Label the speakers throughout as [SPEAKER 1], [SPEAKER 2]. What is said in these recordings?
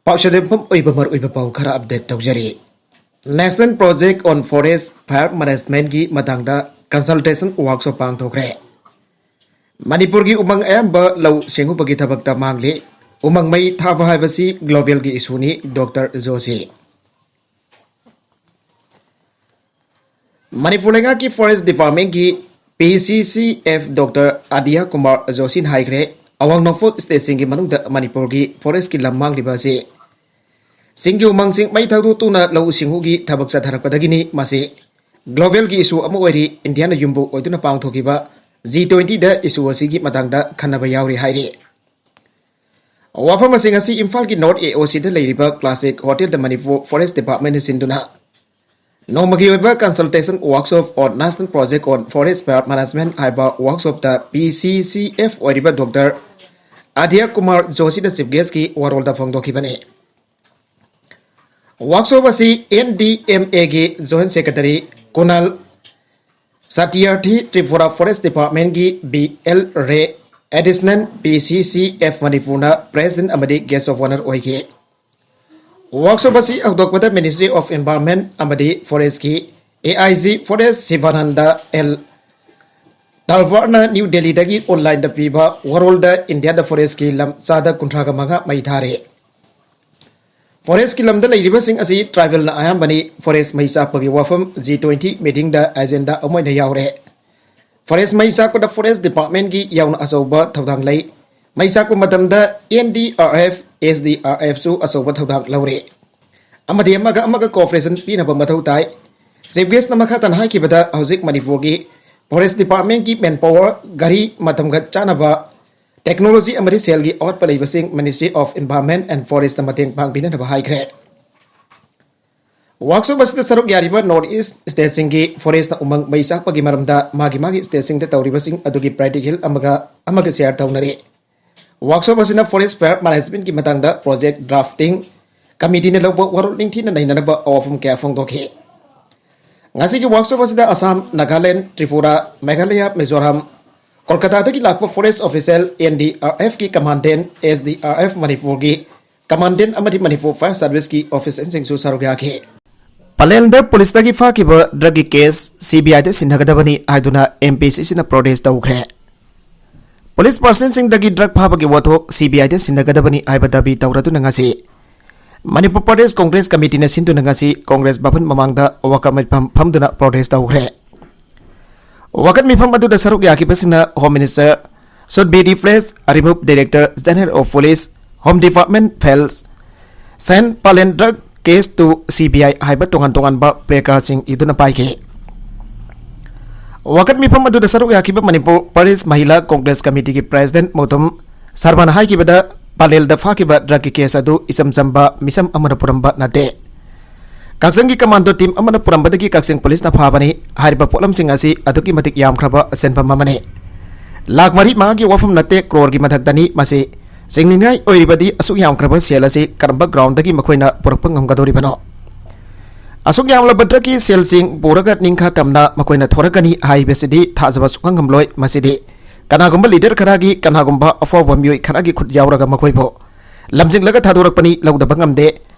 [SPEAKER 1] Pakshadepam Uibamar Uibapau Kara update Tokjari. National Project on Forest Fire Management Gi Matangda Consultation Workshop Pang Tokre. Manipur Gi Umang Amba Law Singu Pagi Tabakta Mangli Umang May Thaba Habasi Global Gi Isuni Dr. Joshi. Manipur Lenga Ki Forest Department Gi PCCF Dr. Adia Kumar Joshi Haigre Awang Nofot State Singi Manung da Manipur Gi Forest Ki Lamang Libasi. Singi umang sing may tawdu tuna law singhu gi thabak sa tharak padagini masi global gi issue amu oiri India na yumbu oiduna pang thokiba G20 da issue asigi matangda khanaba yauri hairi wafam asing asi Imphal gi North AOC da leiriba classic hotel da Manipur Forest Department sinduna nomagi oiba consultation workshop on national project on forest fire management haiba workshop da PCCF oiriba Dr. Adia Kumar Joshi da chief guest ki warol da phangdokibane Workshop asi NDMA gi Joint Secretary Kunal Satyarthi Tripura Forest Department gi BL Ray Additional PCCF Manipurna President Amadi Guest of Honor oike Workshop asi Agdokpada Ministry of Environment Amadi Forest ki AIG Forest Sivananda L Dalvarna New Delhi dagi online da piba World India da Forest ki lam sada kuntraga manga maithare Forest ki lamda lairiba sing asi tribal na ayambani forest maisa pagi wafam G20 meeting da agenda amoy na yaure forest maisa ko da forest department gi yauna asoba thodang lai maisa ko matam da NDRF SDRF su asoba thodang laure amadi amaga cooperation pina ba mathau tai safeguards na makhatan ha ki bada hauzik Manipur gi forest department gi manpower gari matam ga chanaba Technology amari sel gi out palai basing Ministry of Environment and Forest na mateng pangbina na bahai kre. Workshop basita saruk yariba North East State Singi Forest na umang maisak pagi maramda magi State Sing da tawri basing adugi practical amaga share tawnari. Workshop basina Forest Fire Management ki matangda project drafting committee na lawbo warol ningthi na naina ba ofum kya phongdokhi. Ngasi ki workshop basida Assam, Nagaland, Tripura, Meghalaya, Mizoram Kolkata ki lakpa forest official NDRF ki commandant SDRF Manipur ki commandant amati Manipur Fire Service ki office sing su sarugya ke Palenda police ki fa ki ba drug case CBI te sinagadabani aiduna MPCC na protest tawkhre Police person sing dagi drug phaba ki wathok CBI te sinagadabani aibadabi tawratu ngasi Manipur Pradesh Congress Committee na sindu ngasi Congress bhavan mamangda wakamai phamduna protest tawkhre Wakat mifam adu da saruk yakibasina Home Minister should be replaced remove Director General of Police Home Department fails send Palen drug case to CBI haiba tongan ba prekar sing iduna paike Wakat mifam adu da saruk yakiba Manipur Pradesh Mahila Congress Committee ki President Motum Sarban haikibada Palel da fakiba drug case adu isam samba misam amana puramba nate Kaksangi Commando Team amana purambadagi Kaksing Police na phabani hariba polam sing asi aduki matik yam khraba senpa mamane Lagmari magi wafam nate crore gi mathakdani masi singningai oiribadi asuk yam khraba selasi karamba ground dagi makhoina purakpang ngamgadori bano Asuk yam labadra ki sel sing puraga ningkha kamna makhoina thorakani haibesidi thajaba sukang ngamloi masidi kanagumba leader kharagi kanagumba afwa myoi kharagi khut yawraga makhoibo lamjing laga thadorakpani lawdaba ngamde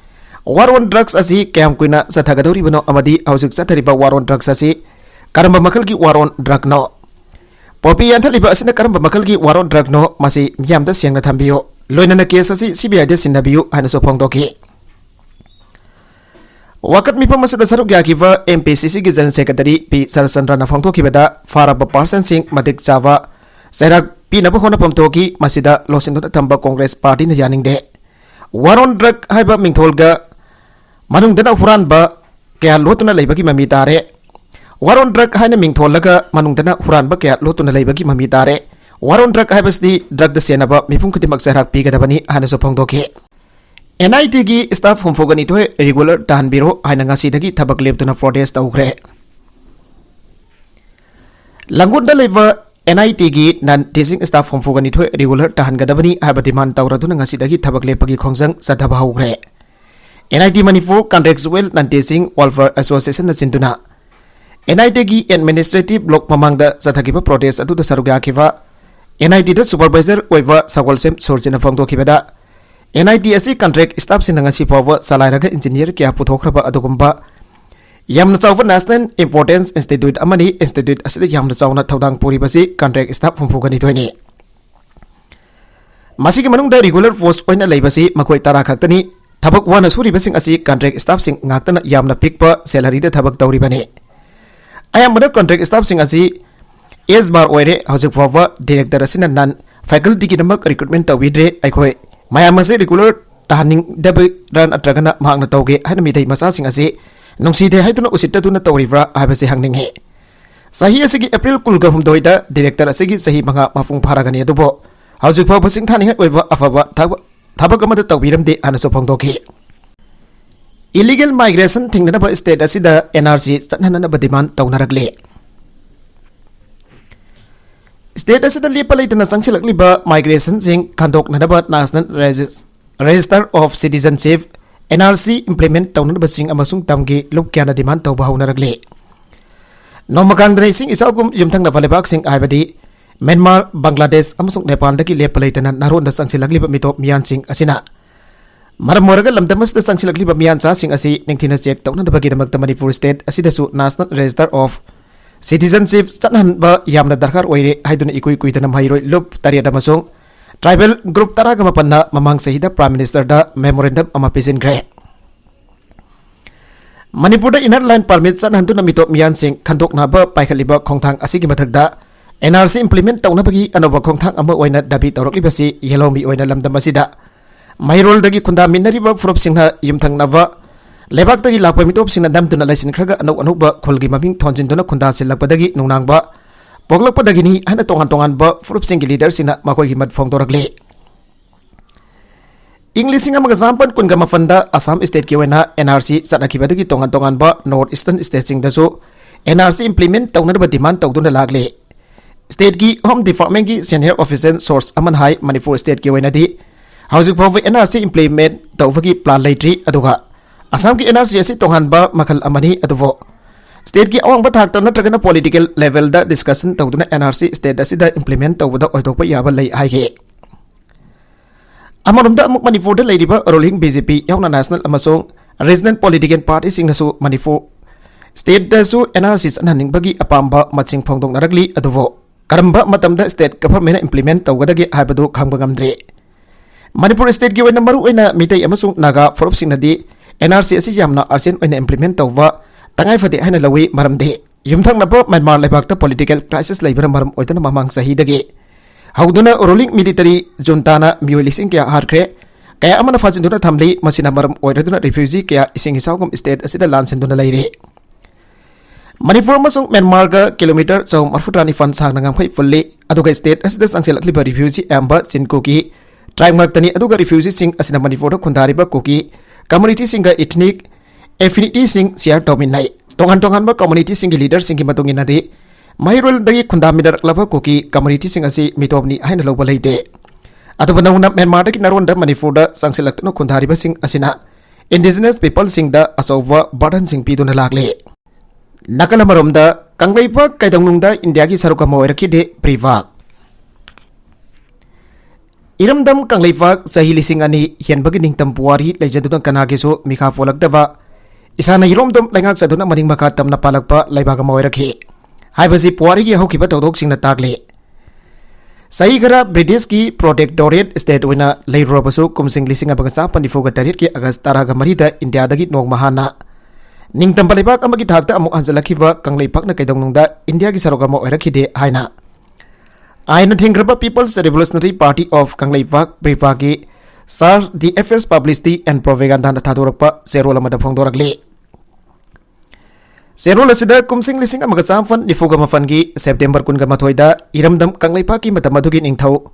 [SPEAKER 1] War on drugs asi kayam kuina sathagadori bano amadi hausik sathariba war on drugs asi karamba makal ki war on drug no Popi yanthaliba asina karamba makal ki war on drug no masi myamda siangna thambiyo loinana case asi CBI de sinabiyu hana so phongdoki Wakat mipam masada saruk yakiba MPCC ki General Secretary P Sarasandra na phongdokibada faraba person sing madik java serak P nabahona pamtoki masida losinda thamba Congress Party na yaningde War on drug haiba mingtholga Manung dana huran ba kaya lotuna laibagi mami tare Waron drug haina mingtholaga manung dana huran ba kaya lotuna laibagi mami tare Waron drug haibasdi drug da senaba mifum khutimak sarak pigadabani hana so phongdoki NIT gi staff humfogani toy regular tan biro haina ngasi dagi thabak leptuna protest tawkhre Langunda leba NIT gi nan teaching staff humfogani toy regular tan gadabani haiba demand tawraduna ngasi dagi thabak lepagi khongjang sadhaba haukhre NIT Manipur Contractual Non-Teaching Welfare Association na sinduna NIT gi administrative block mamangda sathagiba protest atu da sarugya kiwa NIT da supervisor oiba Sawalsem Sorjina phongdokibada NIT asi contract staff sin ngasi pawa salairaga engineer kya puthokhraba adugumba yamna chawba national importance institute amani institute asida yamna chawna thodang puri basi contract staff phumphugani thoini masigi manungda regular post oina leibasi makoi tara khaktani thabak wana suri basing asi contract staff sing ngaktana yamna pikpa salary da thabak tawri bane ayamna contract staff sing asi S bar oire hojik pawa director asina nan faculty ki damak recruitment tawidre aikoi mayamase regular tahaning dabe ran atragana mahangna tawge hana midai masa sing asi nungside haituna usita tuna tawribra habase hangning he sahi asigi april kulga humdoida director asigi sahi manga mafung pharagani adubo haujuk phaw basing thani ha oiba afaba thabak amada tawbiramde hana so phongdoki illegal migration thingna ba state asida NRC chatnana ba demand tawnaragle state asida lepalaitana sangsilakliba migration sing khandok nadaba national register of citizenship NRC implement tawnaba sing amasung tamgi lukkyana demand tawba haunaragle nomakandre sing isagum yumthangna balebak sing aibadi Myanmar Bangladesh amasung Nepal daki lepalaitana naronda sangsilakliba mitop miyan sing asina maramoraga lamdamas da sangsilakliba miyan cha sing asi ningthina check tawnaba gidamak Manipur state asidasu national register of citizenship chatnan ba yamna darkar oire haiduna ikui kuitana mairoi lup tariada masung tribal group taraga mapanna mamang sahida prime minister da memorandum ama pisin gre Manipur da inner line permit chatnan tu namito miyan sing khandok na ba paikhaliba khongthang asigi mathakda NRC implement tawna bagi anoba khongthang ama oina dabi tawrakli basi yelomi oina lamdam asida mairol dagi khunda minariba furup singha yumthang naba lebak tagi lakpa mitop singna damtuna laisin khraga anuba khulgi maming thonjinduna khunda silakpadagi nungnangba poglakpadagi ni hana tongan ba furup singi leader sina makoi gi mat phongdorakle English singa maga zampan kunga mafanda Assam state ki wena NRC sanakibadagi tongan ba North Eastern state sing dasu NRC implement tawna ba demand tawduna lagle state ki home department ki senior officer source aman hai Manipur state ki wena di housing for NRC implement tawbagi plan laitri aduga Assam ki NRC asi tongan ba makal amani aduvo state ki awang bathak ta natragana political level da discussion tawduna NRC state asida implement tawbada oitokpa yaba lei haige amarumda amuk Manipur da leidiba ruling BJP yauna national amasong regional political party singnasu Manipur state da su NRC sanhaning bagi apamba maching phongdong naragli aduvo karamba matamda state government implement tawgadagi haibadu khangba ngamdre Manipur state ki wena maru oina mitai amasung naga forup singnadi NRC asi yamna arsen oina implement tawwa tangai fade haina lawi maramde yumthang nabo Myanmar lebakta political crisis laibara maram oitana mamang sahidagi hauduna ruling military juntana miyolising kya harkre kaya amana fajinduna thamli masina maram oiraduna refugee kya ising hisawgum state asida lansenduna laire Manipur masung Myanmar ga kilometer chaw marfutrani fan sang nangam khai fulli aduga state asida sangselakli ba refugee amba sinkoki tribe ngaktani aduga refugee sing asina Manipur khundari ba koki community singa ethnic affinity sing share dominai tongan ba community sing leader sing ki matungina de mairol dagi khunda midar laba koki community sing asi mitobni haina loba leite adu banawna Myanmar dagi naronda Manipur da sangselakno khundari ba sing asina indigenous people sing da asowa burden sing piduna lagle nakala maromda kanglaipa kaidonglungda India ki saruka moirakhi de privak Iramdam kanglaipak sahi lising ani hianbagi ningtam puari leijaduna kanagisu mikha folakdaba isana iromdam lengak saduna maning maka tamna palakpa laibaga moirakhi haibasi puari gi hokiba tawdok singna tagle sahi gara British ki protectorate state wina leirobasu kumsing lising abaga sa panifoga tarit ki August taraga marida India dagi nog mahana ningtam palibak amagi thakta amuk anjalakhiba kanglaipak na kaidonglungda India ki saroga moirakhi de haina Aina Thingraba People's Revolutionary Party of Kanglaipak Pripagi SARS the Affairs Publicity and Propaganda Thadorakpa Zero Lamada Phongdorakle Zero Lasida Kumsing Lising Amagasam Nifuga Mafangi September Kunga Mathoida Iramdam Kanglaipaki Matamadugi Ningthau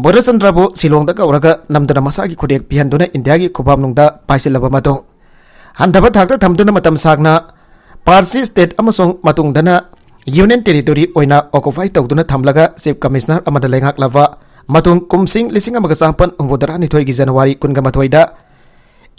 [SPEAKER 1] Borasandrabo Silong da Gauraga Namdana Masagi Kodek Pihanduna Indiagi Kubam Nungda Paisilaba Matong Handaba Thakta Thamduna Matam Sagna Parsi State Amasong Matungdana Union Territory oina occupy tawduna thamlaga Chief Commissioner amada lengak lava matung kumsing lising amaga sampan ungodara ni thoi gi January kunga mathoida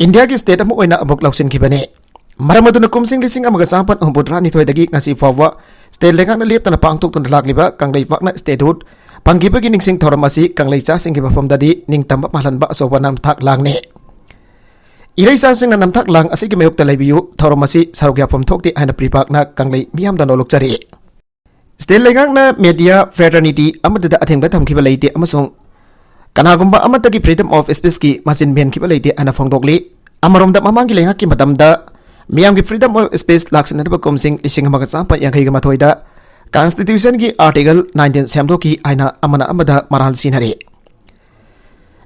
[SPEAKER 1] India ki state amu oina abok lauksin khibane maramaduna kumsing lising amaga sampan ungodara ni thoi dagi ngasi fawa state lengak na lep tana pangtuk tun lakliba kanglai pakna statehood Pangkibagi ningsing thoram asi kanglei cha sing ki mafam dadi ningtamba malanba asoba namthak langne Irai sa sing na namthak lang asi ki mayuk talaibiyu thoram asi sarugya pom thokti aina pripak na kanglei miyam da nolok chari State lengang na media fraternity amada athengba thamkiba leite amasung kanagumba amatagi freedom of speech ki masin ben kiba leite ana phongdokli amaromda mamangi lenga ki matamda miyam ki freedom of speech laksan na komsing ising maga champa yangai ga mathoida Constitution ki article 19 semdo ki aina amana amada maral sinare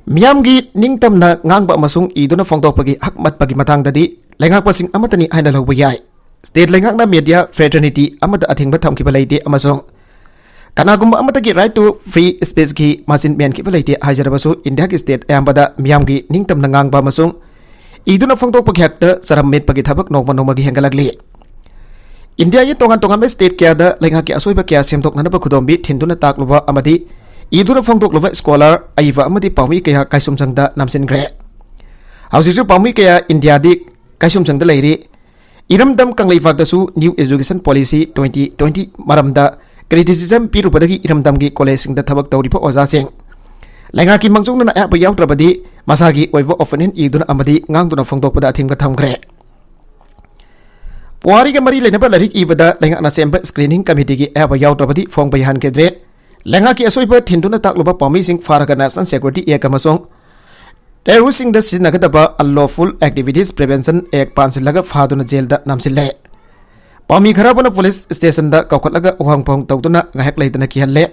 [SPEAKER 1] Miyam gi ningtam na ngangba amasung iduna phongdokpagi hakmat pagi matang dadi lengak pasing amatani aina lawba yai State lengak na media fraternity amada athengba thamkiba leite amasung kanagumba amatagi right to free speech ki masin ben kiba leite hajarabasu India ki state ayambada miyam gi ningtam na ngangba amasung iduna phongdokpagi hakta saram met pagi thabak nokma nokmagi hengalagli India ye tongan state kya da lenga ki asoiba kya semtok nana ba khudombi thinduna takluba amadi iduna phongdokluba scholar aiwa amadi pawmi kya kaisum jangda namsin gre hausisu pawmi kya India di kaisum jangda leiri iramdam kanglei fakda su new education policy 2020 maramda criticism pirupadagi iramdam gi college sing da thabak tawri pa oja sing lenga ki mangjung na apa yautrabadi masagi oiwa opponent iduna amadi ngangduna phongdokpada athingba thamgre Puari ke mari lena larik ibada lenga na semba screening committee ki aba yautrabadi phong bayan kedre lenga ki asoiba thinduna takluba pami sing faraga national security ek amasong terrorism da sinagadaba unlawful activities prevention ek pansilaga faduna jail da namsille pami kharabuna police station da kaukatlaga uhang phong tawduna ngahek leitana ki halle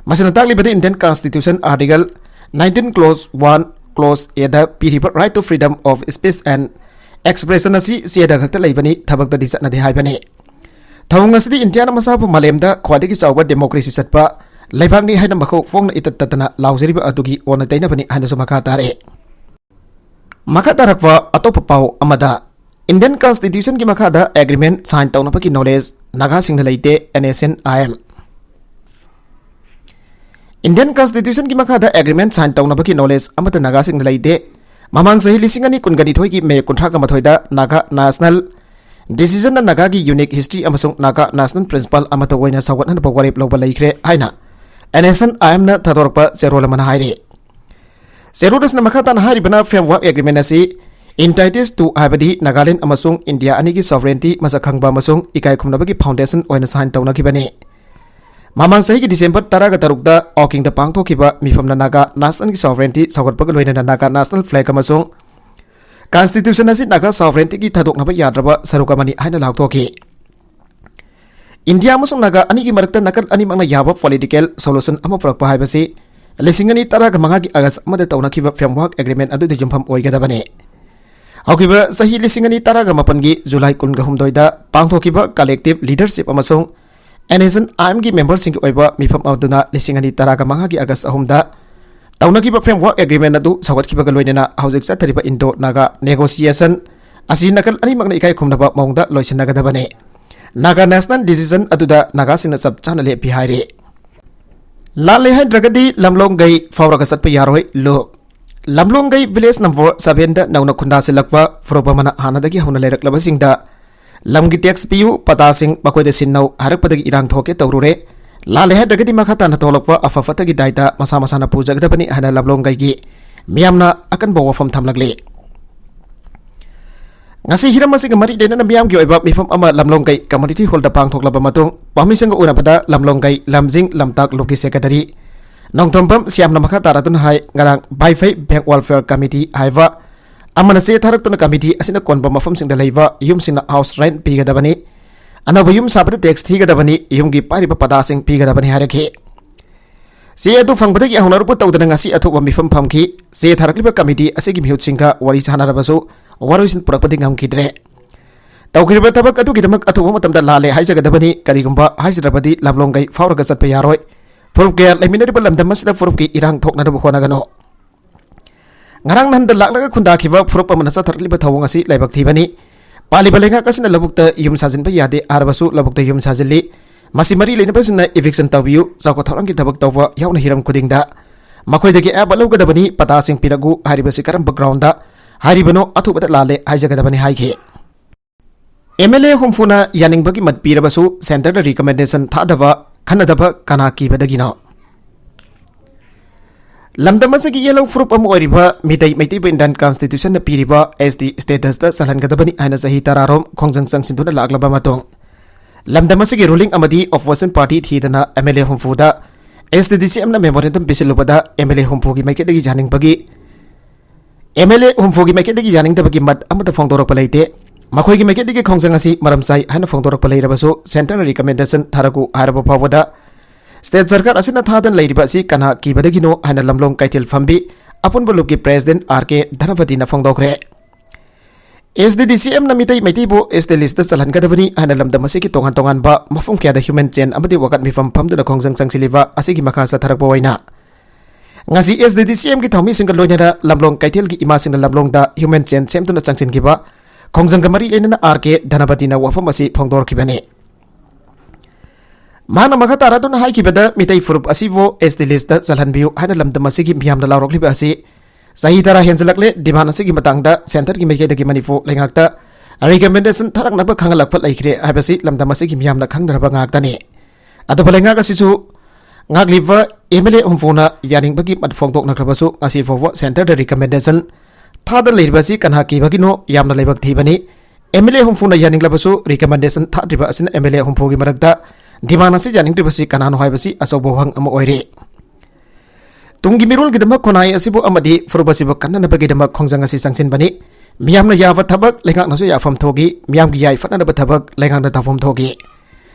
[SPEAKER 1] masana taklibada Indian constitution article 19 clause 1 clause a da piriba right to freedom of speech and expression asi siada khakta leibani thabak da disat na de haibani thawng asidi India na masabu malemda khwadigi chawba democracy chatpa leibangni haina makho phongna itat tatana laujeriba adugi ona taina bani haina sumakha tare makha tarakwa atopa pau amada Indian constitution ki makha da agreement sign tawna paki knowledge naga singna leite NSNIM Indian constitution ki makha da agreement sign tawna paki knowledge amata naga singna leite Mamang sahi lisingani kungani thoi ki me kunthra ka mathoida naga national decision na naga gi unique history amasung naga national principle amata woina sawat han pawari loba laikre aina NSN IM na thadorpa zero lamana haire zero das na makata na hari bana framework agreement asi entities to abadi Nagaland amasung India ani gi sovereignty masakhangba amasung ikai khumnabagi foundation oina sign tawna ki bani Mamang sahi ki December 13 da Auking da pangthokiba mifamna naga national sovereignty sawarpaga loina naga national flag amasung constitution asi naga sovereignty ki thadokna ba yadraba sarukamani haina lakthoki India amasung naga ani ki marakta nakal ani mangna yaba political solution ama prakpa haibasi lisingani taraga manga ki agas amada tawna kiba framework agreement adu de jumpham oigadabane Aukiba sahi lisingani taraga mapan gi July 13 da pangthokiba collective leadership amasung NSN IM ki members sing oiba mifam aduna lisingani taraga manga ki agas ahumda tawna ki framework agreement adu sawat ki baga loinena haujik sa thariba Indo naga negotiation asi nakal ani magna ikai khumnaba maungda loisinaga dabane naga national decision aduda naga singna sab chana le bihaire lale hydragadi lamlonggai fawraga satpa yaroi lo lamlonggai village number 7 da nauna khunda silakwa frobamana hanadagi hauna lerak labasingda Lamgi tax piu patasing bakoi de sinnau harak padagi irang thoke tawrure lale ha dagadi makhata na tholokwa afafata gi daita masa masa na pujagda bani hana lablong gai gi miyamna akan bawa fam thamlagle ngasi hiram masi gamari de na miyam gi oiba mifam ama lamlong gai community hall da pang thoklaba matung permission una pada lamlong gai lamjing lamtak loki secretary nongthompam siam na makhata ratun hai ngarang baifai bank welfare committee haiwa Amana se tharak tuna committee asina konba mafam sing da leiba yum singna house rent piga dabani anaba yum sabada tax thiga dabani yum gi pariba pada sing piga dabani harakhe se adu fangbada gi ahonar pu tawdana ngasi athuba mifam phamki se tharakliba committee asigi mihut singka wari chanarabasu waroisin purakpadi ngam kidre tawkirba tabak atu gidamak athuba matamda lale haijaga dabani karigumba haijrabadi lamlongai fawraga satpa yaroi furuk ke leminari balam damasda furuk ki irang thokna da khona gano Ngarang nan da laklaga khunda khiba furup amana sa tharliba thawang asi laibak thibani pali balenga kasina labukta yum sajin ba yade arbasu labukta yum sajili masi mari leina basina eviction tawiu zako thorang ki tabak tawwa yauna hiram kudingda makoi dagi aba lawga dabani pata sing piragu haribasi karam background da haribano athubada lale haijaga dabani haike MLA humfuna yaning bagi mat pirabasu center da recommendation thadaba khanadaba kana ki badagina lamdam asigi yellow fruit am oiriba midai maiti bindan constitution na piriba SD status ta salhangadabani aina sahi tararom khongjang sangsinduna laglaba matong lamdam asigi ruling amadi opposition party thidana MLA humfuda SDDCM na memorandum bisilubada MLA humfugi maiketagi janing bagi MLA humfugi maiketagi janing tabagi mat amata phongdorok palaite makhoi gi maiketagi khongjang asi maram sai hana phongdorok palairabasu center recommendation tharaku araba phawada State Sarkar asina thadan leiriba si kana kibadagino hana lamlong kaitil fambi apun buluk ki president RK Dhanapati na phongdokre SDDCM na mitai maiti bo este list salhan kadabani hana lamdam asiki tongan tongan ba mafum kya da human chain amadi wakat mi fam du na khongjang sangsiliba asigi makha sa tharak boina ngasi SDDCM ki thomi singal loina lamlong kaitil ki imasina lamlong da human chain sem tu na changsin ki ba khongjang gamari lena RK Dhanapati na wafam asi phongdor ki bane Mana maka tara dun hai kibada mitai furup asivo SD list salhan biu hana lamdam asigi miyam na laurok liba asi sahi tara henjalakle diman asigi matangda center ki meke dagi manifu lengakta recommendation tharak naba khangalak phat laikre habasi lamdam asigi miyam na khangdaraba ngakta ni adu balenga ka sisu ngagliva MLA humfuna yaning bagi mat phongtok nakrabasu ngasi fowo center the recommendation thada leibasi kanha ki bagino yamna leibak thibani MLA humfuna yaning labasu recommendation thadriba asin MLA humfogi marakta Dimana si janing dibasi kanano haibasi aso bohang amo oire. Tunggi mirul gidama konai asibo amadi furubasi bakana na bagidama khongjang asi sangsin bani. Miyam na yawa tabak lengak naso yafam thogi. Miyam gi yai fatna na tabak lengak na tafam thogi.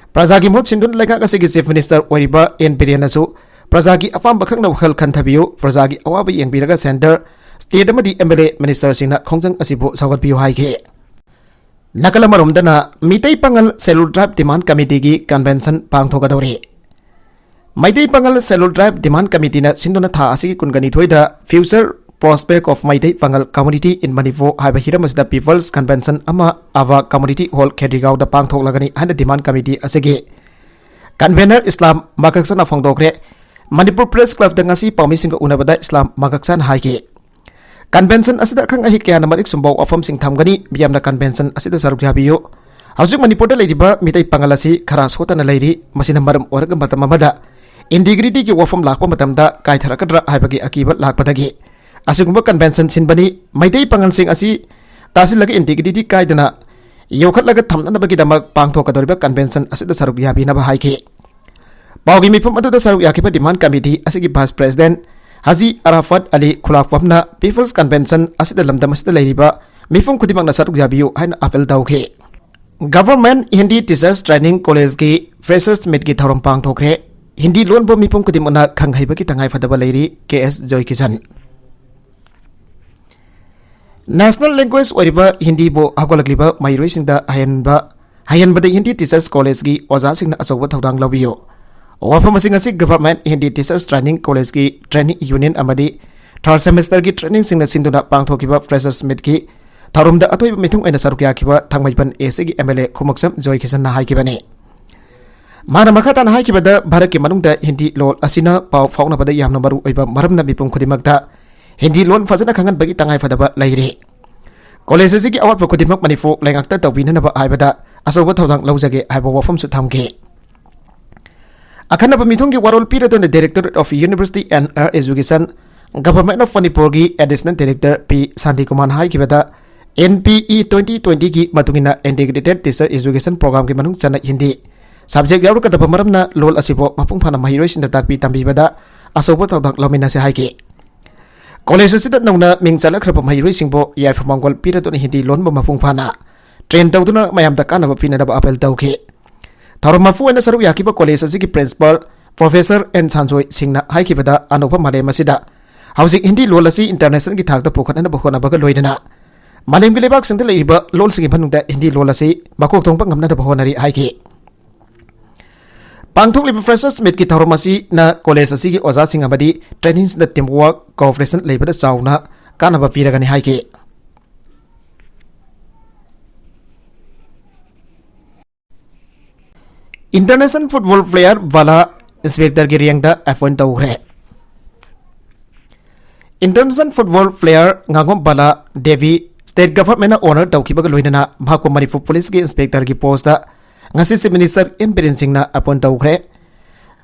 [SPEAKER 1] Prajagi mot sindun lengak asi gi chief minister oiriba en birian naso. Prajagi afam bakang na wakhal khantabiyo. Prajagi awabi yang biraga center. State amadi MLA minister singna khongjang asibo sagat biyo haike. Nakala marumdana mitai pangal cellular drive demand committee gi convention pangthogadori Maitai pangal cellular drive demand committee na sindona tha asigi kungani thoida future prospect of Maitai pangal community in Manipur haiba hiramas da people's convention ama ava community hall Khedigau da pangthoklagani hana demand committee asigi convener Islam Magaksana phongdokre Manipur Press Club da ngasi pawmi singa unabada Islam Magaksan haike Convention asida khang ahi kya namarik sumbau afam sing thamgani biamna convention asida saruk jabiyo hausuk Manipur da leiriba mitai pangalasi khara sotana leiri masina maram oraga matam amada integrity ki wafam lakpa matamda kai tharakadra haibagi akiba lakpadagi asugumba convention sinbani mitai pangal sing asi tasil lagi integrity kai dana yokhat laga thamna bagi damak pangthokadoriba convention asida saruk jabi na ba haike bawgi mifam adu da saruk yakiba demand committee asigi vice president Haji Arafat Ali Khulakwamna People's Convention asida lamdam asida leiriba mifum khudimak na saruk jabiyo haina apel tawkhe Government Hindi Teachers Training College ki Freshers Meet ki thorom pangthokre Hindi lon bo mifum khudimona khanghaiba ki tangai fadaba leiri KS Joy Kisan National Language oriba Hindi bo agolagliba mairoi singda hayanba Hindi Teachers College ki oja singna asoba thodang labiyo Wafam asing Government Hindi Teachers Training College ki Training Union amadi third semester ki training singna sinduna pangthokiba Freshers Meet ki tharumda atoi mithung aina sarukya kiba thangmaiban ASG MLA Khumaksam Joy Kisan na haikibani Mana makata na haikibada Bharat ki manungda Hindi lol asina paw fauna bada yamna maru oiba maramna mipum khudimakta Hindi lon fazana khangan bagi tangai fadaba leiri College ki awat khudimak manifu lengakta tawbina na ba aibada asoba thodang laujage aiba wafam su thamke Akhana pamithong ki warol pira to the Director of University and Higher Education Government of Manipur ki Additional Director P Sandy Kumar hai ki bata NPE 2020 ki matungina Integrated Teacher Education Program ki manung chana Hindi subject yaru ka maramna lol asibo mapung phana mahiroi sinda takpi tambi bada asobo tawdak lomina se hai ki College sida nongna mingchala khrapa mahiroi singbo yai famangol pira to Hindi lon ba mapung phana train tawduna mayam da kana ba pina da apel tawke Tharumafu ena saruk yakiba college asigi principal Professor N Sanjoy Singna haikibada anupa male masida Hausik Hindi lol asi international ki thakta pokhatna bahona baga loidana Malem ki lebak singda leiba lol singi phanungda Hindi lol asi makok thongpa ngamna da bahonari haiki Pangthok liba Freshers Meet ki tharumasi na college asigi oja sing amadi training the teamwork cooperation leibada chauna kanaba piragani haiki International football player Bala Inspector ki riyangda appoint tawre International football player ngangom Bala Devi State Government na honor tawkibaga loinana Bhakwa Manipur Police ki Inspector ki post da ngasi si Minister Impirin Singh na appoint tawre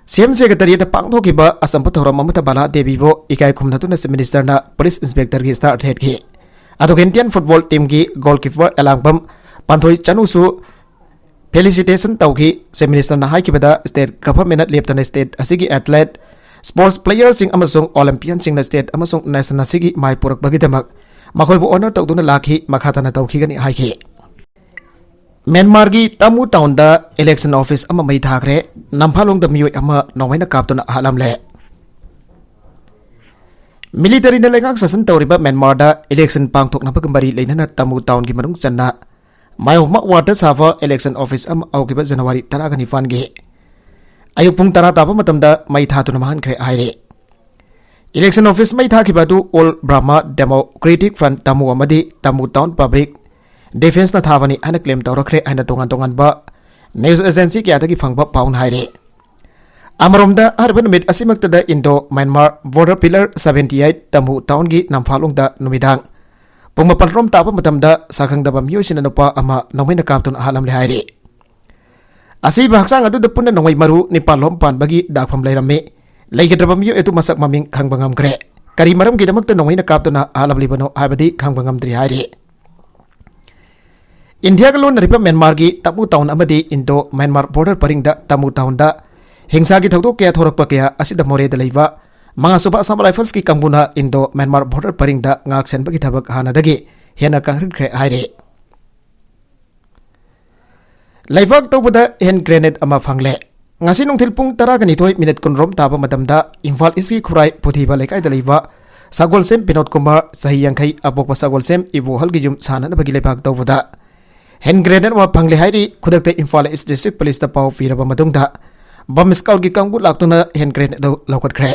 [SPEAKER 1] CM secretariat पांगथोकिबा असम थौरम अमता बाला देवीबो इकाई खुमनतुना chief मिनिस्टरना police inspector की स्टार अथलेट की इंडियन फुटबॉल टीम की गोलकीपर एलांगबम पांथोई चनुसु फेलिसिटेशन तौकी चीफ मिनिस्टरना हाइकिबदा स्टेट गवर्नमेंट लेप्टना स्टेट असिगी एथलेट स्पोर्ट्स प्लेयर सिंह अमसुंग ओलंपियन सिंह स्टेट अमसुंग नेशनल असिगी माय पुरकबगिदमक मखोइबु ऑनर तौदुना लाखी मखातना तौखीगनी हाइकी म्यांमार की तमु टाउन इलेक्शन ऑफिस मई थाखरे नम्फालोंग मियोय नौमैना कापतुना हालमले मिलिटरी लेंगाक ससन तौरिबा म्यांमार इलेक्शन पांगथोकनबग मरी लेनना तमु टाउन की मनुंग चन्ना मायोमा वार्ड साफा इलेक्शन ऑफिस औकिबा जनवरी 19 की अयुक पुंग 10 ताबा मतमदा मई थातुना मानख्रे हाइरे इलेक्शन ऑफिस मई थाखिबादु ऑल ब्राह्मा डेमोक्रेटिक फ्रंट तमु अमदी तमु टाउन पब्लिक डिफेंस थावनी है क्लेम तौरखे है तोान तोान न्यूज एजेंसी क्या फंग पाउन है अमरोम नुमित इंडो म्यांमार बॉर्डर पिलर 78 तमु टाउन की नम्फालोंग नुमिदांग पुंग 8 ताब साखंगदब मियोसिन नुपा नौमैना कापतुन हालमले है हक्चांग पुनः नोंगै मरु निपालोम पानबगी दाखफम लेरमे लेगद्रब मियो एतु मसक ममिंग खंगब ngamkre करी मरम गिदमक नोंगैना कापतुना हालमलिबनो हाबदी खंगब ngamdri है इंडिया का लोन रिप म्यांमार की Tamu town Indo Myanmar border purring तमु टाउन हिंसा की थौदोक क्या थोरक क्या मोरेद मंगासुब असम राइफल्स की कंबुना इंडो म्यांमार बॉर्डर परिंग सेनबगी थबक हानदगी हेना कंख्रे हाइरे लाइवाक तौबद हैंड ग्रेनेड फंगले ngasi nungthil pung 12 minute kunrom taba matamda Imphal East ki khurai puthiba lekai daliba Sagol Sem Pinot Kumar sahi yankai abokpa Sagol Sem ibu halgi jum sana bagi lebak taubuda hand grenade ma phangle hairi khudakte Imphal East district police ta pau firaba matungda bom scout ki kangbu laktuna hand grenade laukat khre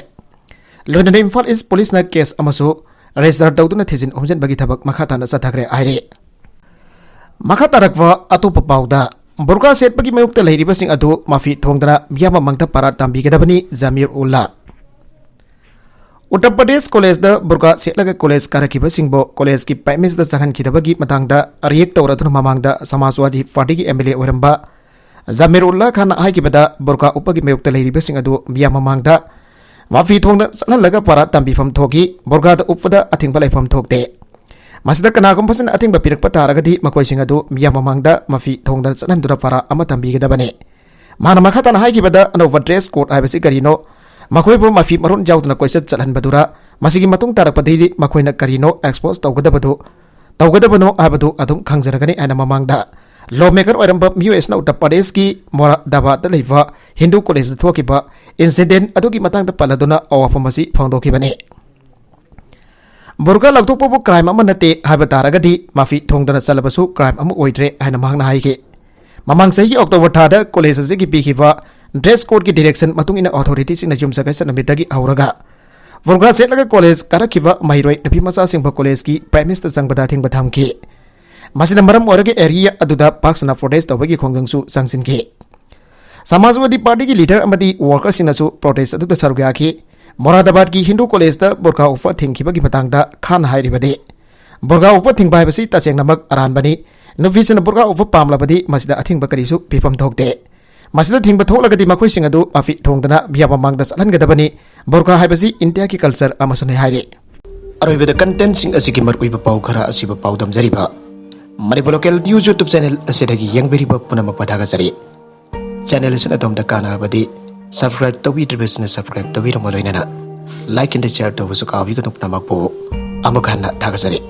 [SPEAKER 1] lodane Imphal East police na case amasu register tawduna thijin omjan bagi thabak makha na sathakre aire makha tarakwa atopa pauda बुर्का सेटपगी मयुक्त लैरिबसिंग अदु माफी थोंगदना मियामा मंगता पारा तांबिगदबनी जमीर Ulla Uttar Pradesh college the बुर्का सेटलग college कारकिबसिंगबो college की primase the जहन खिदबगी मतंगदा react तौरदुन ममांगदा Samajwadi party की MLA Oramba जमीर उल्ला खान हाइकिबदा बुर्का उपगी मयुक्त लैरिबसिंग अदु मियामा मंगदा माफी थोंगदा सललगा पारा तांबिफम थोगी बुर्का द उपदा अथिंगबा लेफम थोगते मसद कनागुम फसन अथिंग पिरक तारगदी मकोइसिंग अदु मिया ममांगदा मफी थोंगदन चनंदुरा पारा अमा तंबिगदबने माना मखातन हाइकिबदा अनोवा ड्रेस कोड आइबसि करिनो मकोइबो मफी मरुन जाउदना कोइसत चलहनबदुरा मसिगी मतुंग तारकपदि मकोइना करिनो एक्सपोज तौगदबनो आबदु अदुम खंगजरगने आना ममांगदा लॉ मेकर ओरंब यूएस ना उत्तर प्रदेश की मोरादाबाद लेवा हिंदू कॉलेज थोकिबा इंसिडेंट अदुगी मतंग पलदुना अवाफमसी फोंदोकिबने बुर्का लौथोपबु क्राइम नते तारगदी माफी थोंदना चलबसु क्राइम ओइद्रे हैना मांगना हाइगे ममांग सही अक्टोबर थाद कॉलेज की पीखिबा ड्रेस कोड की डायरेक्शन मतुंग इन अथॉरिटी सिंह जुमसगै सनमितगी हौरगा बुर्का सेटलगा कॉलेज कारखिबा महिरोय नबी मसा सिंह कॉलेज की प्राइमेस चंगबदा थिंग बथामखि मसिना मरम ओरगे एरिया अदुदा पाक्सना प्रोटेस्ट तौबगी खोंगदंसु सांसिनखि समाजवादी पार्टी की लीडर अमदी वर्कर सिंहसु प्रोटेस्ट अदुदा सरुगाखि मोरादाबाद की हिंदू कॉलेज बुर्का उप थिंखिबगी मतंगदा खान हाइरिबदे बुर्का उप थिंबा हाइबसि तसेंगनमक अरानबनी नुफिसन बुर्का उप पामलबदी मसिदा अथिंबा करिसु पिफम थोकते मसिदा थिंबा थोलगदी मखोइसिंग अदु माफी थोंगदना बियाबा मांगदा चलहनगदबनी बुर्का हाइबसि इंडिया की कल्चर अमसुने हाइरे अरोइबदा कंटेंट सिंग असिगी मरउइबा पाउ खरा असिबा पाउदम जरिबा Manipur local news YouTube channel असिदगी यंगबेरिबा पुनम पथागा जरि चैनल असिना तोमदा कानारबदी सब्सक्राइब तौबीद्रिबसना सब्सक्राइब तौबीरमो लोइनना लाइक एंड शेयर तौबसु काबिगनु पुनमकपो अमुक हन्ना थागजरि।